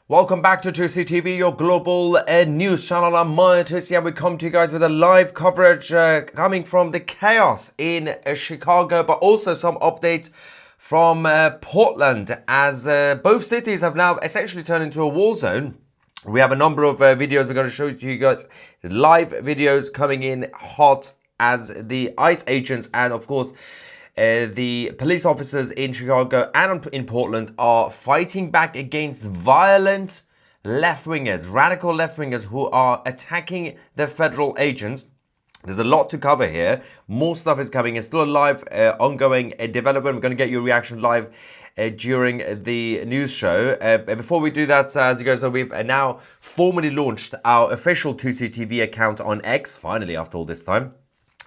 Welcome back to Tousi TV, your global news channel. I'm Tousi, and we come to you guys with a live coverage coming from the chaos in Chicago, but also some updates from Portland, as both cities have now essentially turned into a war zone. We have a number of videos we're going to show to you guys, live videos coming in hot as the ICE agents and, of course, the police officers in Chicago and in Portland are fighting back against violent left-wingers, radical left-wingers who are attacking the federal agents. There's a lot to cover here. More stuff is coming. It's still a live, ongoing development. We're going to get your reaction live during the news show. Before we do that, as you guys know, we've now formally launched our official Tousi TV account on X, finally, after all this time.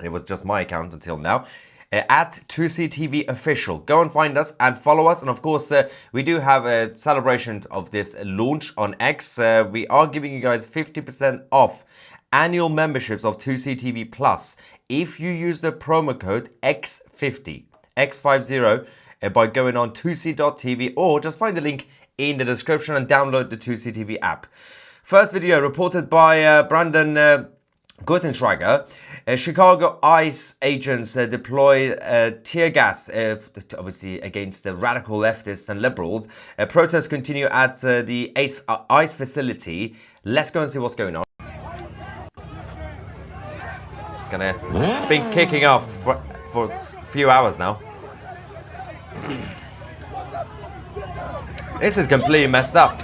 It was just my account until now. At Tousi TV Official. Go and find us and follow us. And of course, we do have a celebration of this launch on X. We are giving you guys 50% off annual memberships of Tousi TV Plus if you use the promo code X50, X50, by going on tousi.tv, or just find the link in the description and download the Tousi TV app. First video reported by Brandon Guttenschreiger. Chicago ICE agents deployed tear gas, obviously against the radical leftists and liberals. Protests continue at the ICE facility. Let's go and see what's going on. It's been kicking off for a few hours now. This is completely messed up.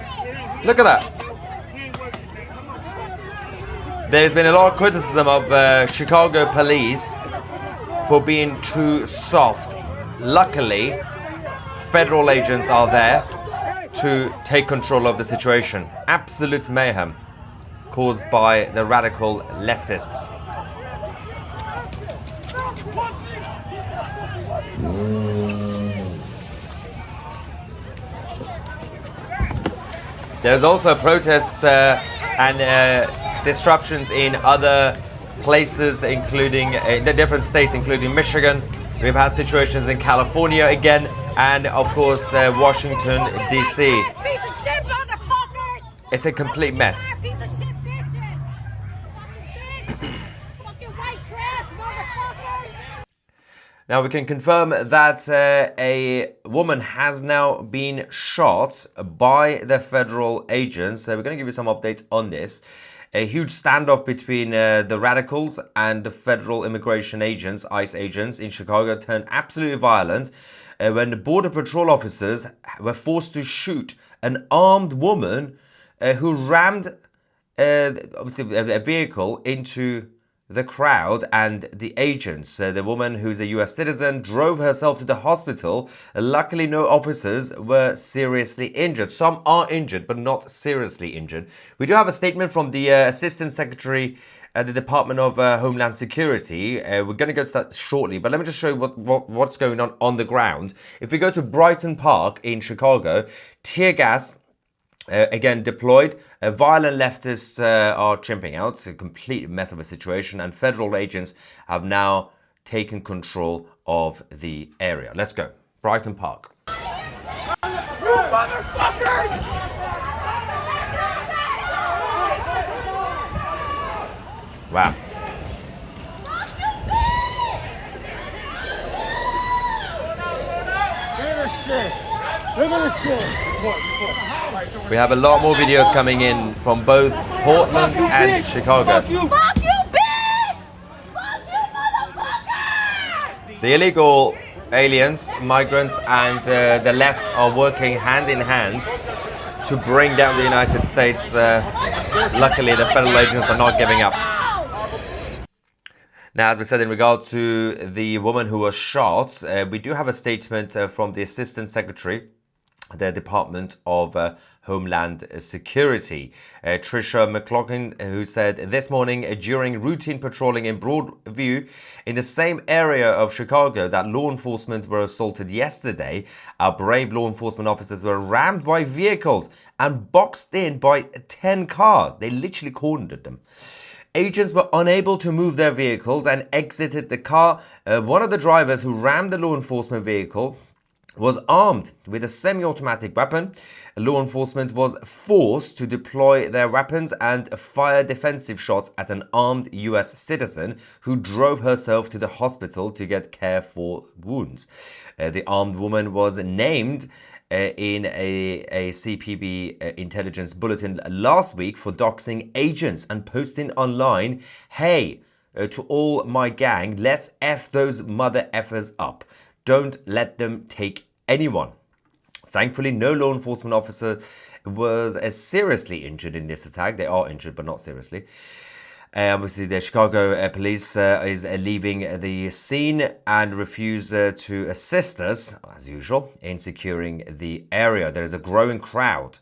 Look at that. There's been a lot of criticism of Chicago police for being too soft. Luckily, federal agents are there to take control of the situation. Absolute mayhem caused by the radical leftists. There's also protests and disruptions in other places, including in the different states, including Michigan. We've had situations in California again, and of course Washington, D.C. It's a complete mess. Now we can confirm that a woman has now been shot by the federal agents. We're going to give you some updates on this. A huge standoff between the radicals and the federal immigration agents, ICE agents in Chicago, turned absolutely violent when the Border Patrol officers were forced to shoot an armed woman who rammed obviously a vehicle into the crowd and the agents. The woman, who's a US citizen, drove herself to the hospital. Luckily, no officers were seriously injured. Some are injured, but not seriously injured. We do have a statement from the Assistant Secretary at the Department of Homeland Security. We're going to go to that shortly, but let me just show you what's going on the ground. If we go to Brighton Park in Chicago, tear gas again deployed. Violent leftists are chimping out. It's a complete mess of a situation, and federal agents have now taken control of the area. Let's go. Brighton Park. You motherfuckers! Wow. Look at this shit. We have a lot more videos coming in from both Portland and Chicago. Fuck you, bitch! Fuck you, motherfucker! The illegal aliens, migrants, and the left are working hand in hand to bring down the United States. Luckily, the federal agents are not giving up. Now, as we said, in regard to the woman who was shot, we do have a statement from the Assistant Secretary, the Department of Homeland Security, Tricia McLaughlin, who said this morning during routine patrolling in Broadview in the same area of Chicago that law enforcement were assaulted yesterday, our brave law enforcement officers were rammed by vehicles and boxed in by 10 cars. They literally cornered them. agents were unable to move their vehicles and exited the car. One of the drivers who rammed the law enforcement vehicle was armed with a semi-automatic weapon. Law enforcement was forced to deploy their weapons and fire defensive shots at an armed US citizen who drove herself to the hospital to get care for wounds. The armed woman was named in a CPB intelligence bulletin last week for doxing agents and posting online, "Hey, to all my gang, let's F those mother effers up. Don't let them take anyone." Thankfully, no law enforcement officer was seriously injured in this attack. They are injured, but not seriously. Obviously, the Chicago police is leaving the scene and refuse to assist us, as usual, in securing the area. There is a growing crowd,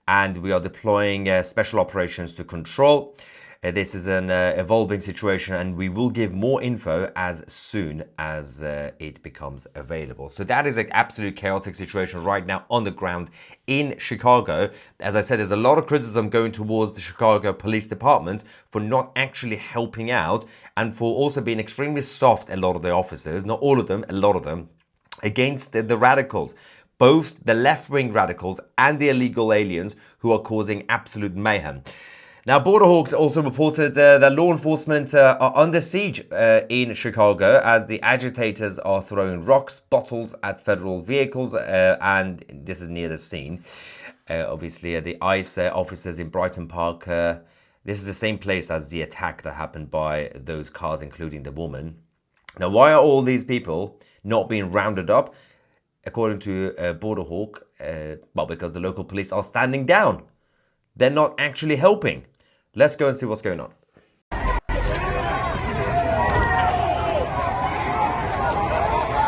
and we are deploying special operations to control. This is an evolving situation, and we will give more info as soon as it becomes available. So that is an absolute chaotic situation right now on the ground in Chicago. As I said, there's a lot of criticism going towards the Chicago Police Department for not actually helping out and for also being extremely soft, a lot of the officers, not all of them, a lot of them, against the radicals. Both the left-wing radicals and the illegal aliens who are causing absolute mayhem. Now, Border Hawks also reported that law enforcement are under siege in Chicago as the agitators are throwing rocks, bottles at federal vehicles, and this is near the scene. Obviously, the ICE officers in Brighton Park, this is the same place as the attack that happened by those cars, including the woman. Now, why are all these people not being rounded up? According to Border Hawk, well, because the local police are standing down. They're not actually helping. Let's go and see what's going on.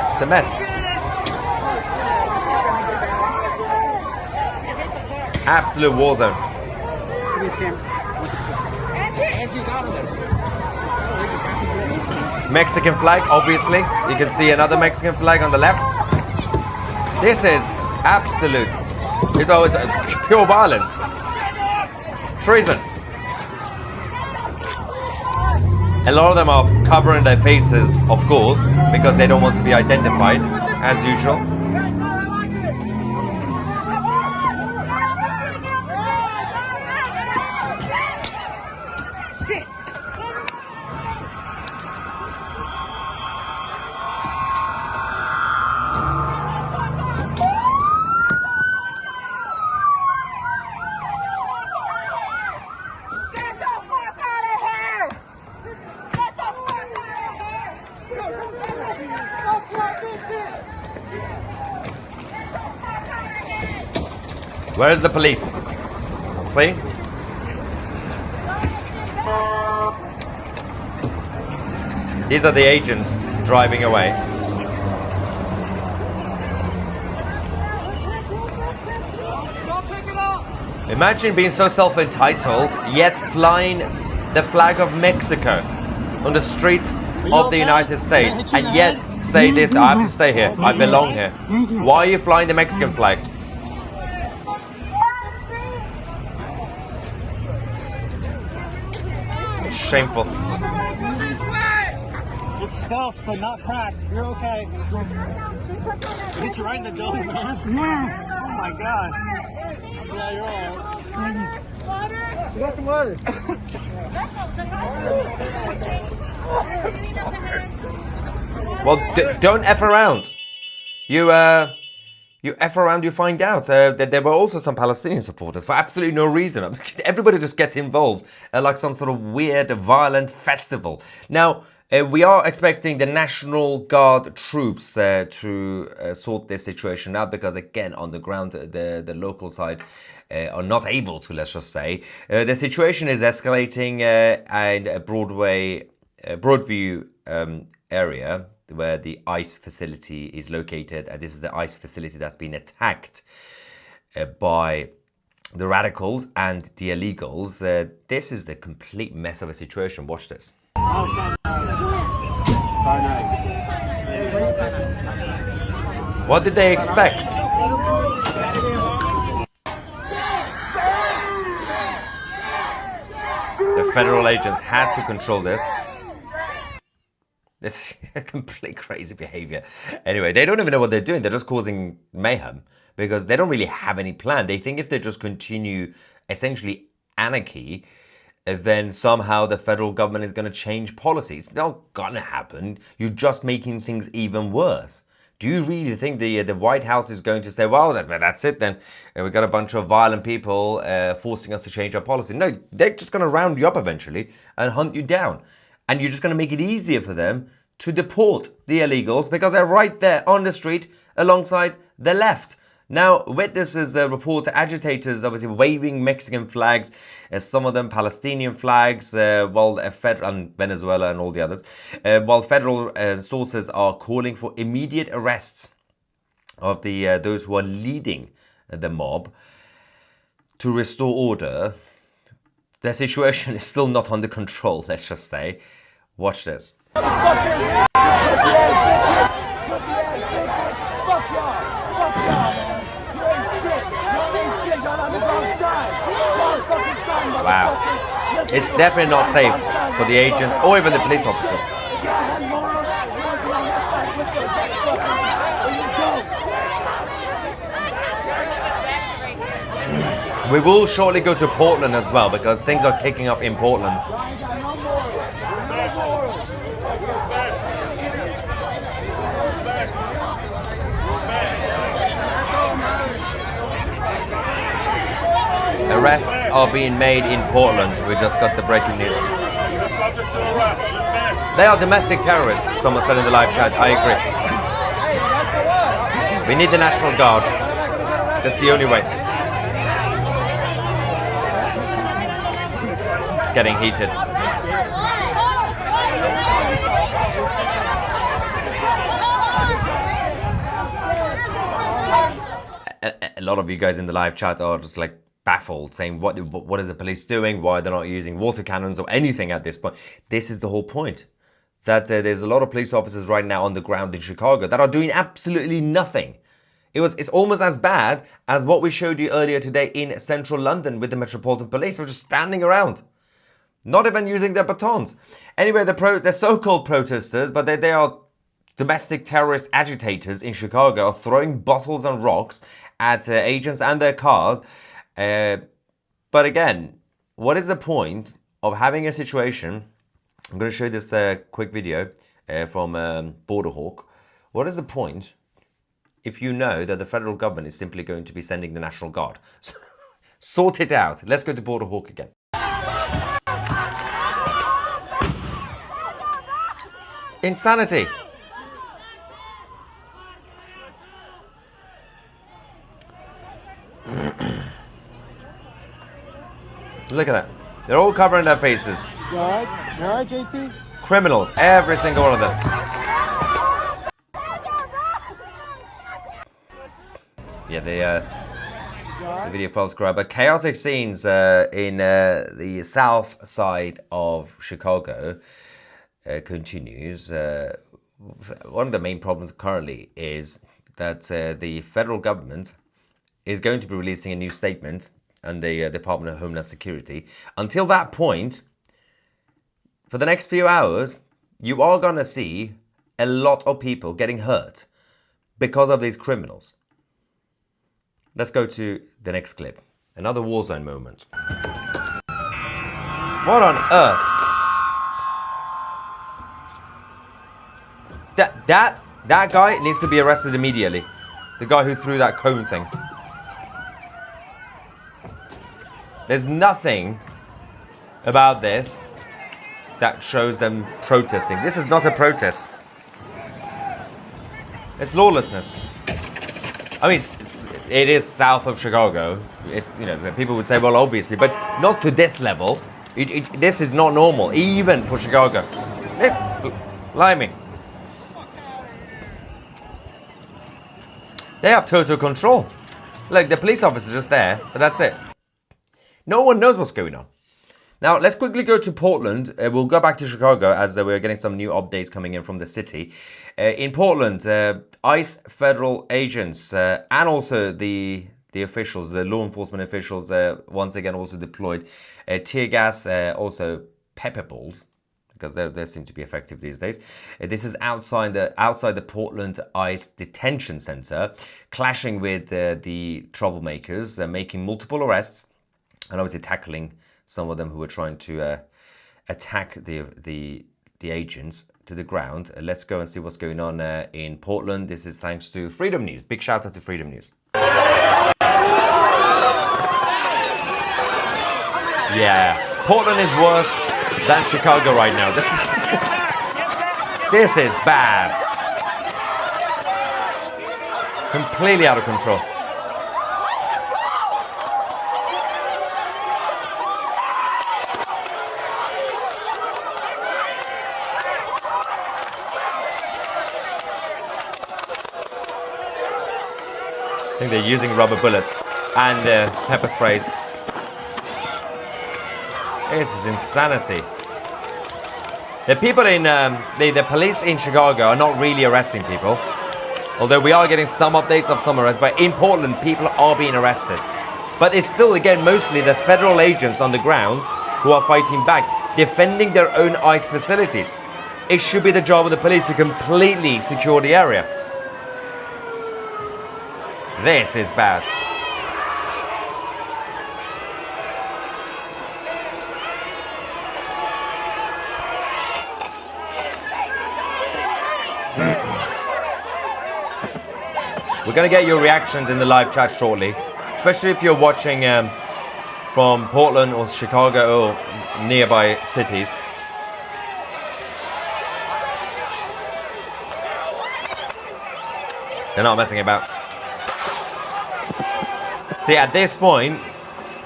It's a mess. Absolute war zone. Mexican flag, obviously. You can see another Mexican flag on the left. This is absolute. It's pure violence. Treason. A lot of them are covering their faces, of course, because they don't want to be identified, as usual. Where's the police? See? These are the agents driving away. Imagine being so self-entitled, yet flying the flag of Mexico on the streets of the United States, and yet say this, I have to stay here, I belong here. Why are you flying the Mexican flag? Shameful. It's scuffed, but not cracked. You're okay. It hit you right in the dome, man. Yeah. Oh my gosh. Yeah, you're alright. Water? You got some water. Well, don't F around. You F around, you find out that there were also some Palestinian supporters for absolutely no reason. Everybody just gets involved like some sort of weird, violent festival. Now, we are expecting the National Guard troops to sort this situation out because, again, on the ground, the local side are not able to, let's just say. The situation is escalating in a Broadview area, where the ICE facility is located, and this is the ICE facility that's been attacked by the radicals and the illegals. This is the complete mess of a situation. Watch this. What did they expect? The federal agents had to control this. This is complete crazy behavior. Anyway, they don't even know what they're doing. They're just causing mayhem because they don't really have any plan. They think if they just continue essentially anarchy, then somehow the federal government is going to change policies. It's not going to happen. You're just making things even worse. Do you really think the White House is going to say, well, that's it then. We've got a bunch of violent people forcing us to change our policy? No, they're just going to round you up eventually and hunt you down. And you're just going to make it easier for them to deport the illegals because they're right there on the street alongside the left. Now, witnesses report agitators obviously waving Mexican flags, some of them Palestinian flags, and Venezuela and all the others, while federal sources are calling for immediate arrests of those who are leading the mob to restore order. The situation is still not under control, let's just say. Watch this. Wow. It's definitely not safe for the agents or even the police officers. We will shortly go to Portland as well because things are kicking off in Portland. Arrests are being made in Portland. We just got the breaking news. They are domestic terrorists, someone said in the live chat. I agree. We need the National Guard. That's the only way. It's getting heated. A lot of you guys in the live chat are just like baffled, saying what is the police doing? Why they're not using water cannons or anything at this point? This is the whole point. That there's a lot of police officers right now on the ground in Chicago that are doing absolutely nothing. It's almost as bad as what we showed you earlier today in central London with the Metropolitan Police. They're just standing around, not even using their batons. Anyway, the so-called protesters, but they are domestic terrorist agitators in Chicago, are throwing bottles and rocks at agents and their cars. But again, what is the point of having a situation? I'm going to show you this quick video from Border Hawk. What is the point if you know that the federal government is simply going to be sending the National Guard? Sort it out. Let's go to Border Hawk again. Insanity. Look at that. They're all covering their faces. You alright? You alright, JT? Criminals, every single one of them. Yeah, the video files grabber. Chaotic scenes in the south side of Chicago continues. One of the main problems currently is that the federal government is going to be releasing a new statement, and the Department of Homeland Security. Until that point, for the next few hours, you are going to see a lot of people getting hurt because of these criminals. Let's go to the next clip. Another war zone moment. What on earth? That guy needs to be arrested immediately. The guy who threw that cone thing. There's nothing about this that shows them protesting. This is not a protest. It's lawlessness. I mean, it is south of Chicago. It's, you know, people would say, well, obviously, but not to this level. This is not normal, even for Chicago. Blimey. They have total control. Like, the police officer's just there, but that's it. No one knows what's going on. Now, let's quickly go to Portland. We'll go back to Chicago as we're getting some new updates coming in from the city. In Portland, ICE federal agents and also the the officials, the law enforcement officials, once again also deployed tear gas, also pepper balls, because they seem to be effective these days. This is outside the Portland ICE detention center, clashing with the troublemakers, making multiple arrests, and obviously tackling some of them who were trying to attack the agents to the ground. Let's go and see what's going on in Portland. This is thanks to Freedom News. Big shout out to Freedom News. Yeah, Portland is worse than Chicago right now. This is bad. Completely out of control. I think they're using rubber bullets and pepper sprays. This is insanity. The people in the police in Chicago are not really arresting people, although we are getting some updates of some arrests. But in Portland, people are being arrested. But it's still, again, mostly the federal agents on the ground who are fighting back, defending their own ICE facilities. It should be the job of the police to completely secure the area. This is bad. We're going to get your reactions in the live chat shortly, especially if you're watching from Portland or Chicago or nearby cities. They're not messing about. See, at this point,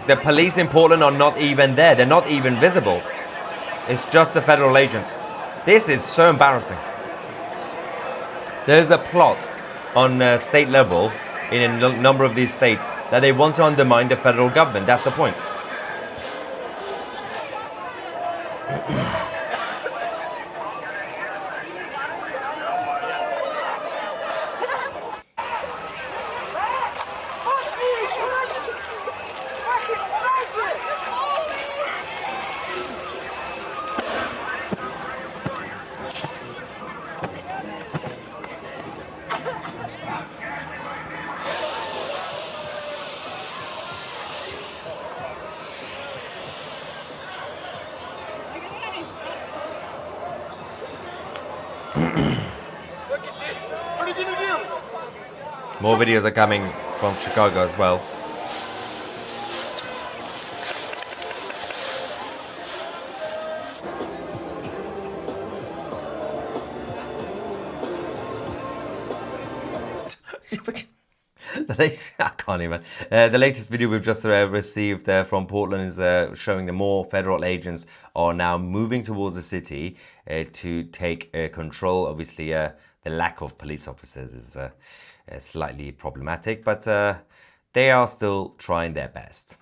the police in Portland are not even there. They're not even visible. It's just the federal agents. This is so embarrassing. There's a plot on state level in a number of these states that they want to undermine the federal government. That's the point. More videos are coming from Chicago as well. I can't even. The latest video we've just received from Portland is showing that more federal agents are now moving towards the city to take control. Obviously, the lack of police officers is slightly problematic, but they are still trying their best.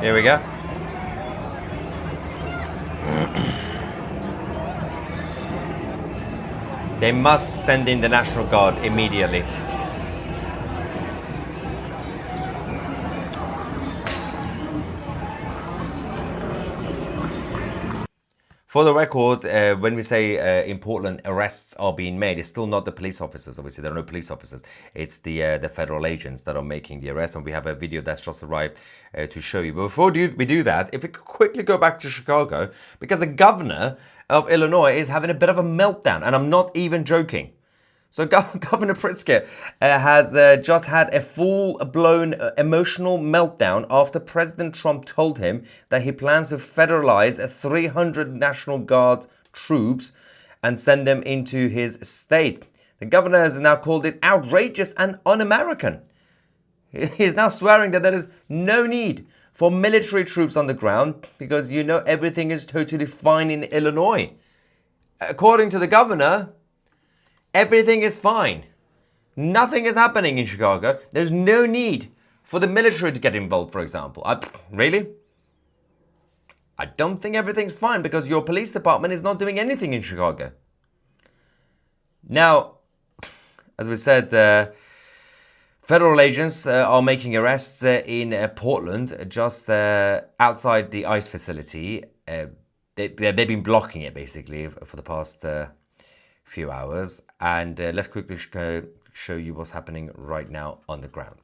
Here we go. They must send in the National Guard immediately. For the record, when we say in Portland arrests are being made, it's still not the police officers. Obviously, there are no police officers. It's the federal agents that are making the arrests, and we have a video that's just arrived to show you. But before we do that, if we could quickly go back to Chicago, because the governor of Illinois is having a bit of a meltdown, and I'm not even joking. So Governor Pritzker has just had a full-blown emotional meltdown after President Trump told him that he plans to federalize 300 National Guard troops and send them into his state. The governor has now called it outrageous and un-American. He is now swearing that there is no need for military troops on the ground because, you know, everything is totally fine in Illinois. According to the governor, everything is fine. Nothing is happening in Chicago. There's no need for the military to get involved, for example. Really? I don't think everything's fine because your police department is not doing anything in Chicago. Now, as we said, federal agents are making arrests in Portland, just outside the ICE facility. They've been blocking it, basically, for the past few hours. And let's quickly show you what's happening right now on the ground.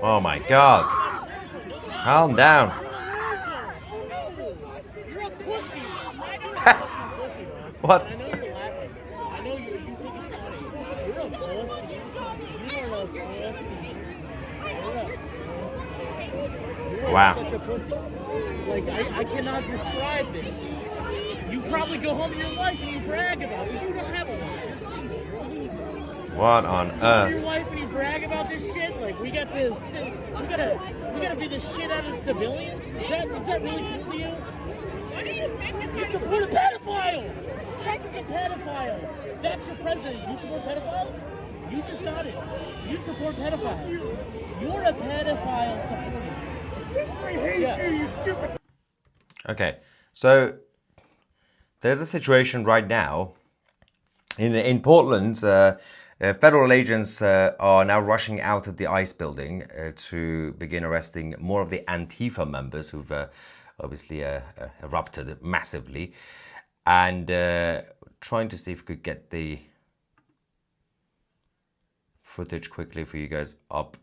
Oh my God. Calm down. You're a pussy. What? I know you're laughing. I know you think it's funny. You're a pussy. You're a pussy. You're Wow. such a pussy. Like, I cannot describe this. You probably go home to your wife and you brag about it. You don't have a wife. What on Your earth? wife and you brag about this shit. Like, we gotta be the shit out of civilians. Is that really cool to you? What are you making You support a pedophile. Trump is a pedophile. That's your president. You support pedophiles? You just got it. You support pedophiles. You're a pedophile supporter. I hate you, you stupid. Okay, so there's a situation right now in Portland. Federal agents are now rushing out of the ICE building to begin arresting more of the Antifa members who've obviously erupted massively, and trying to see if we could get the footage quickly for you guys up.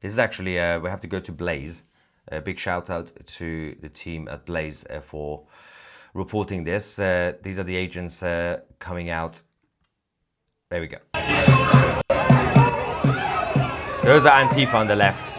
This is actually, we have to go to Blaze. A big shout out to the team at Blaze for reporting this. These are the agents coming out. There we go. Those are Antifa on the left.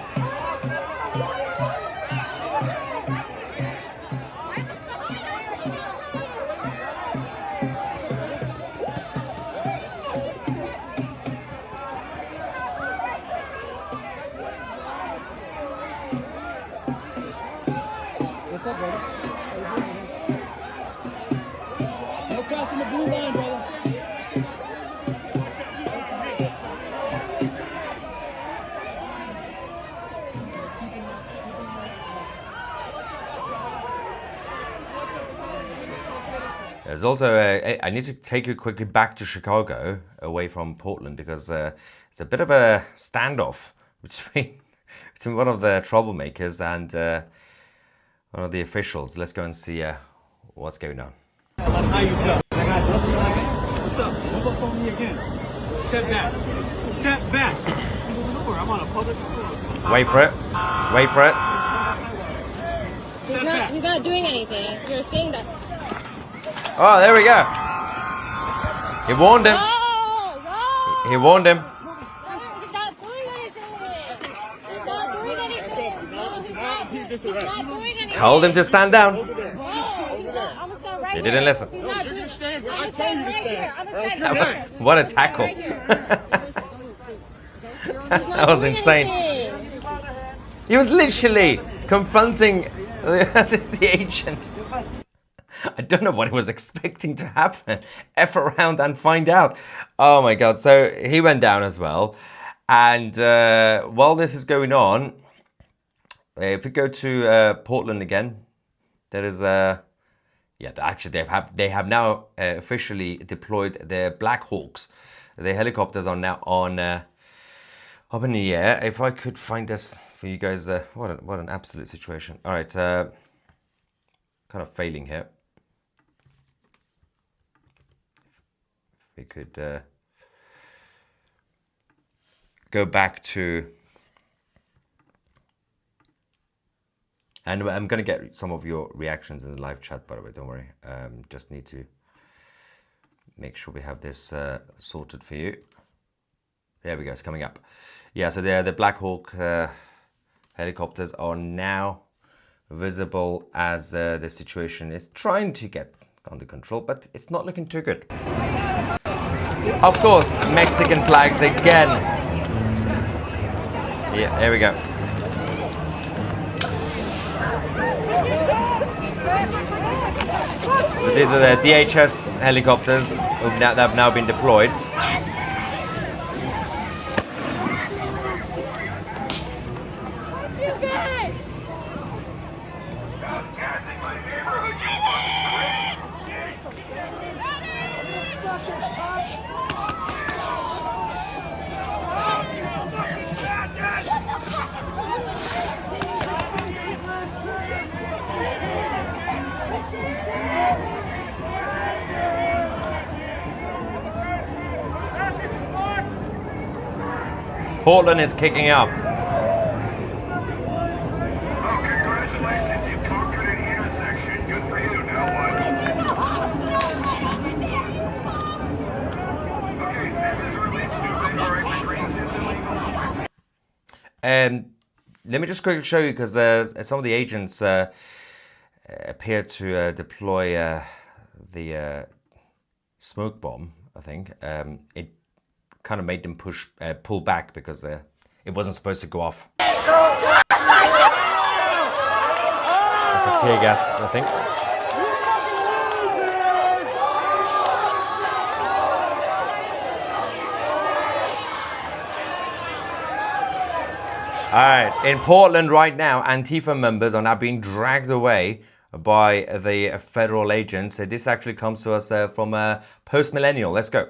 What's up, brother? No crossing the blue line, brother. There's also I need to take you quickly back to Chicago, away from Portland, because it's a bit of a standoff between one of the troublemakers and one of the officials. Let's go and see what's going on. How you feel? I got nothing. What's up? Don't look on me again. Step back. Step back. I'm on a public road. Wait for it. Wait for it. He's not doing anything. You're saying that. Oh, there we go. He warned him. No! He warned him. He's not doing anything. He's not doing anything. No, he's not. He's not doing anything. Told him to stand down. No, he's not. I'm gonna stand right He here. didn't listen. He's not doing anything. I'm gonna stand right here. I'm gonna stand right here. What a tackle. Right here. That was insane. He was literally confronting the agent. I don't know what he was expecting to happen. F around and find out. Oh my God. So he went down as well. And while this is going on, if we go to Portland again, there is actually they have now officially deployed their Black Hawks. The helicopters are now on up in the air. If I could find this for you guys, what an absolute situation. All right, kind of failing here. We could go back to, and I'm going to get some of your reactions in the live chat, by the way, don't worry. Just need to make sure we have this sorted for you. There we go, it's coming up. Yeah, so the Black Hawk helicopters are now visible as the situation is trying to get under control, but it's not looking too good. Of course, Mexican flags again. Yeah, there we go. So these are the DHS helicopters that have now been deployed. Portland is kicking off. Congratulations, you conquered an intersection. Good for you. Now what? Okay, this is really stupid. All right, Let me just quickly show you, because some of the agents appear to deploy the smoke bomb, I think. It kind of made them pull back because it wasn't supposed to go off. That's a tear gas, I think. All right, in Portland right now, Antifa members are now being dragged away by the federal agents. This actually comes to us from Post Millennial. Let's go.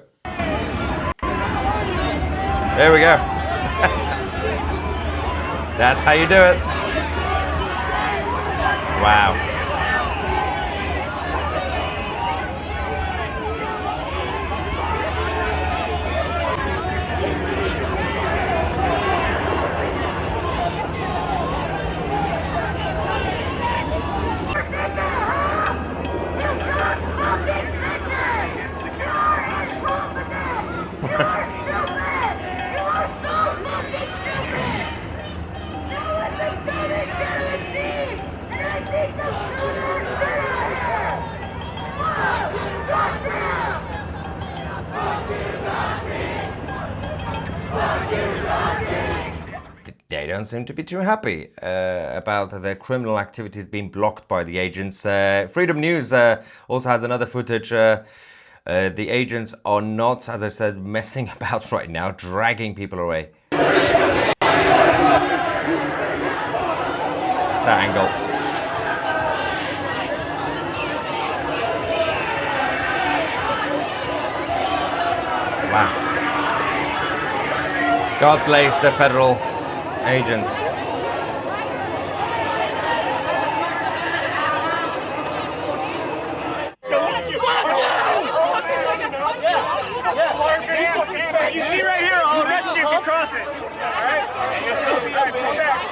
There we go. That's how you do it. Wow. They don't seem to be too happy about their criminal activities being blocked by the agents. Freedom News also has another footage. The agents are not, as I said, messing about right now, dragging people away. It's that angle. Wow. God bless the federal agents. You see right here, I'll arrest you if you cross it. All right? And you'll tell me I pull back.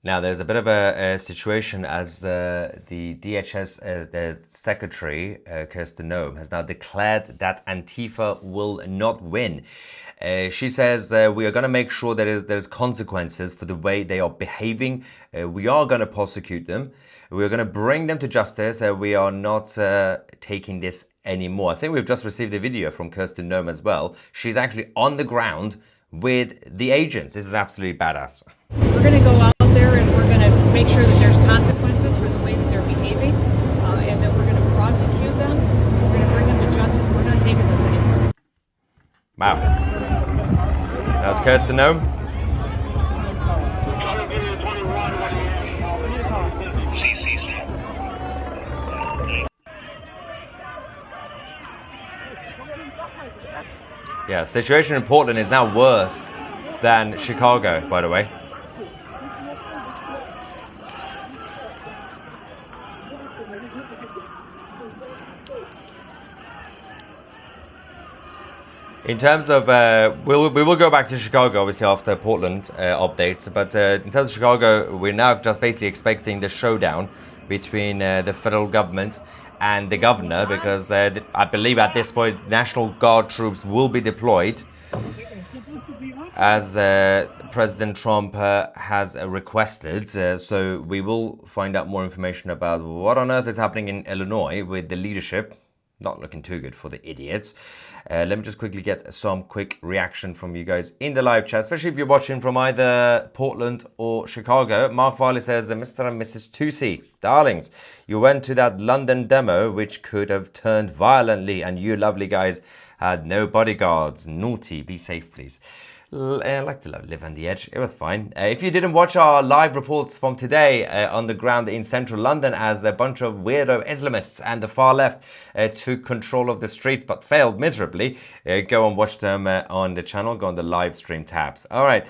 Now, there's a bit of a situation as the DHS Secretary, Kirsten Noem, has now declared that Antifa will not win. She says, we are going to make sure that there's consequences for the way they are behaving. We are going to prosecute them. We are going to bring them to justice. We are not taking this anymore. I think we've just received a video from Kirsten Noem as well. She's actually on the ground with the agents. This is absolutely badass. We're going to go out there and we're going to make sure that there's consequences for the way that they're behaving, and that we're going to prosecute them. We're going to bring them to justice. We're not taking this anymore. Wow. That's Kirsten Noem. Yeah, situation in Portland is now worse than Chicago, by the way. In terms of, we will go back to Chicago, obviously, after Portland updates. But in terms of Chicago, we're now just basically expecting the showdown between the federal government and the governor, because I believe at this point, National Guard troops will be deployed, as President Trump has requested. So we will find out more information about what on earth is happening in Illinois with the leadership. Not looking too good for the idiots. Let me just quickly get some quick reaction from you guys in the live chat, especially if you're watching from either Portland or Chicago. Mark Farley says, Mr. and Mrs. Tousi, darlings, you went to that London demo, which could have turned violently, and you lovely guys had no bodyguards. Naughty, be safe, please. I like to live on the edge. It was fine. If you didn't watch our live reports from today on the ground in central London, as a bunch of weirdo Islamists and the far left took control of the streets but failed miserably, go and watch them on the channel. Go on the live stream tabs. All right.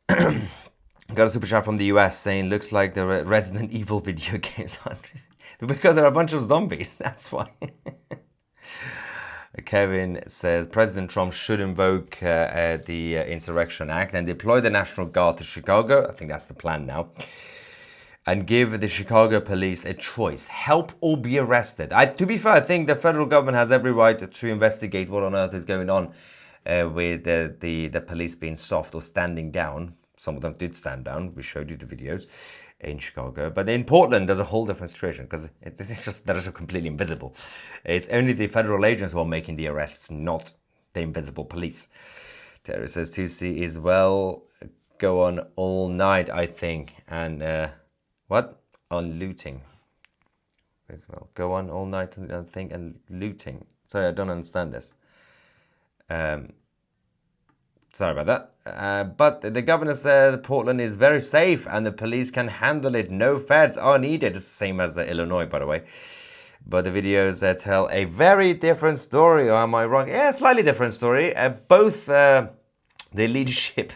Got a super chat from the US saying, looks like the Resident Evil video games on. Because there are a bunch of zombies. That's why. Kevin says President Trump should invoke the Insurrection Act and deploy the National Guard to Chicago. I think that's the plan now. And give the Chicago police a choice: help or be arrested. To be fair, I think the federal government has every right to investigate what on earth is going on with the police being soft or standing down. Some of them did stand down. We showed you the videos in Chicago. But in Portland, there's a whole different situation, because it's just that is completely invisible. It's only the federal agents who are making the arrests, not the invisible police. Terry says Tousi is well, go on all night, I think. And what? On looting. As well. Go on all night, I think, and looting. Sorry, I don't understand this. Sorry about that. But the governor said Portland is very safe and the police can handle it. No feds are needed. It's the same as Illinois, by the way. But the videos tell a very different story. Or am I wrong? Yeah, slightly different story. Both the leadership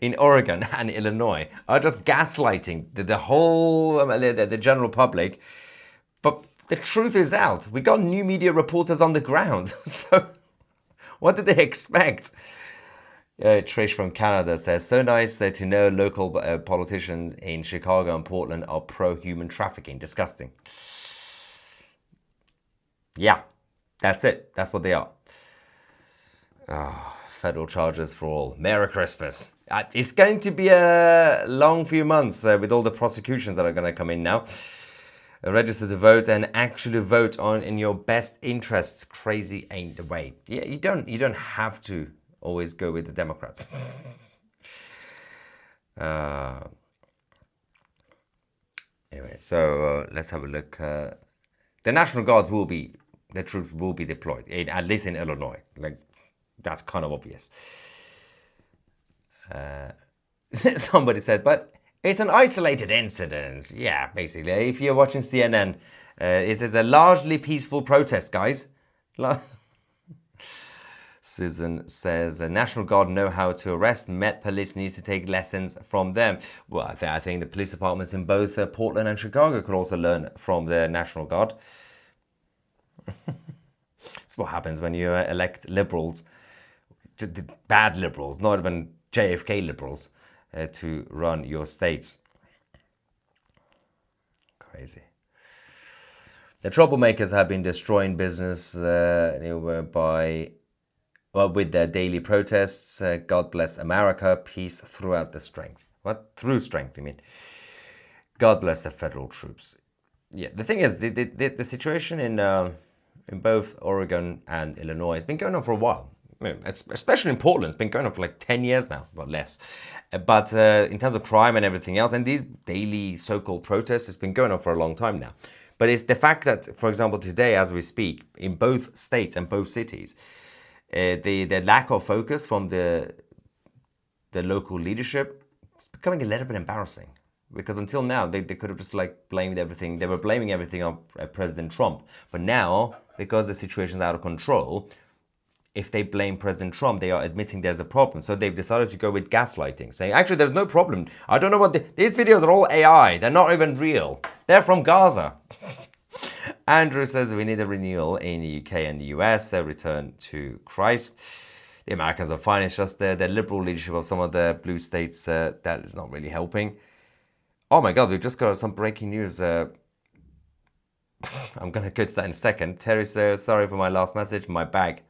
in Oregon and Illinois are just gaslighting the whole, the general public. But the truth is out. We got new media reporters on the ground. So what did they expect? Trish from Canada says, so nice to know local politicians in Chicago and Portland are pro-human trafficking. Disgusting. Yeah, that's it. That's what they are. Federal charges for all. Merry Christmas. It's going to be a long few months with all the prosecutions that are going to come in now. Register to vote and actually vote on in your best interests. Crazy ain't the way. Yeah, you don't have to always go with the Democrats. Anyway, so let's have a look. The National Guard the troops will be deployed, at least in Illinois. Like, that's kind of obvious. Somebody said, but it's an isolated incident. Yeah, basically. If you're watching CNN, it's a largely peaceful protest, guys. Susan says, the National Guard know how to arrest. Met Police needs to take lessons from them. Well, I think the police departments in both Portland and Chicago could also learn from the National Guard. That's what happens when you elect liberals, bad liberals, not even JFK liberals, to run your states. Crazy. The troublemakers have been destroying business with their daily protests. God bless America. Peace throughout the strength. What? Through strength, you mean? God bless the federal troops. Yeah, the thing is, the situation in both Oregon and Illinois has been going on for a while. I mean, especially in Portland, it's been going on for like 10 years now, well, less. But in terms of crime and everything else, and these daily so-called protests, it's been going on for a long time now. But it's the fact that, for example, today, as we speak, in both states and both cities, the lack of focus from the local leadership is becoming a little bit embarrassing. Because until now, they could have just like blamed everything. They were blaming everything on President Trump. But now, because the situation's out of control, if they blame President Trump, they are admitting there's a problem. So they've decided to go with gaslighting, saying, actually, there's no problem. I don't know what these videos are all AI. They're not even real. They're from Gaza. Andrew says we need a renewal in the UK and the US, a return to Christ. The Americans are fine. It's just the liberal leadership of some of the blue states that is not really helping. Oh my God, we've just got some breaking news. I'm going to go to that in a second. Terry says, sorry for my last message. My bag.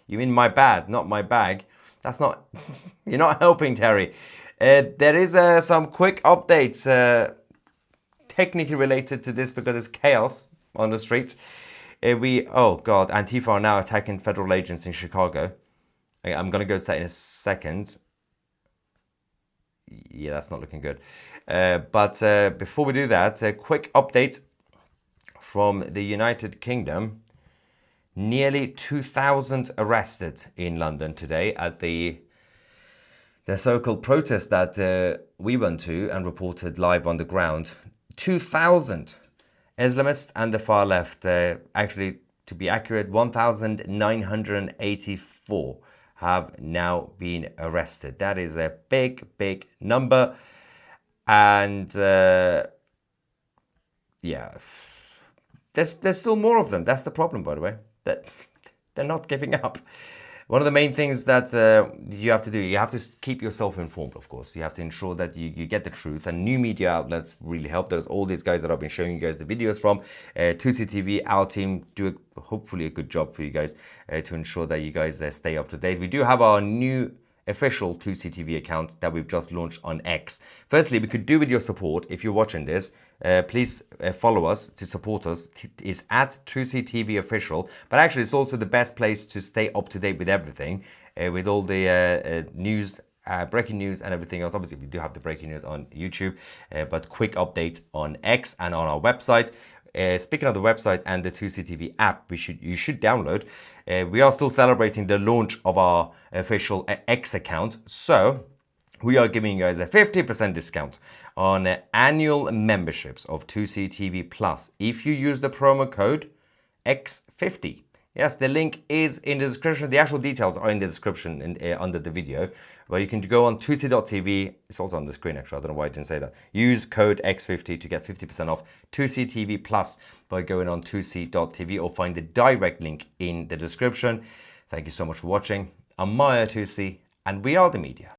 You mean my bad, not my bag. That's not... You're not helping, Terry. There is some quick updates technically related to this because it's chaos on the streets. Oh God, Antifa are now attacking federal agents in Chicago. I'm going to go to that in a second. Yeah, that's not looking good. But before we do that, a quick update from the United Kingdom. Nearly 2,000 arrested in London today at the so-called protest that we went to and reported live on the ground. 2,000 Islamists and the far left, actually, to be accurate, 1,984 have now been arrested. That is a big, big number. And yeah, there's still more of them. That's the problem, by the way, that they're not giving up. One of the main things that you have to do, you have to keep yourself informed, of course. You have to ensure that you get the truth, and new media outlets really help. There's all these guys that I've been showing you guys the videos from. Tousi TV, our team, do hopefully a good job for you guys to ensure that you guys stay up to date. We do have our new official Tousi TV account that we've just launched on X. Firstly, we could do with your support. If you're watching this, please follow us to support us. It's at Tousi TV official, but actually it's also the best place to stay up to date with everything, with all the news, breaking news and everything else. Obviously, we do have the breaking news on YouTube, but quick update on X and on our website. Speaking of the website and the Tousi TV app, you should download. We are still celebrating the launch of our official X account, so we are giving you guys a 50% discount on annual memberships of Tousi TV Plus if you use the promo code X50. Yes, the link is in the description. The actual details are in the description under the video. But you can go on Tousi.tv. It's also on the screen, actually. I don't know why I didn't say that. Use code X50 to get 50% off Tousi TV Plus by going on Tousi.tv or find the direct link in the description. Thank you so much for watching. I'm Maya Tousi, and we are the media.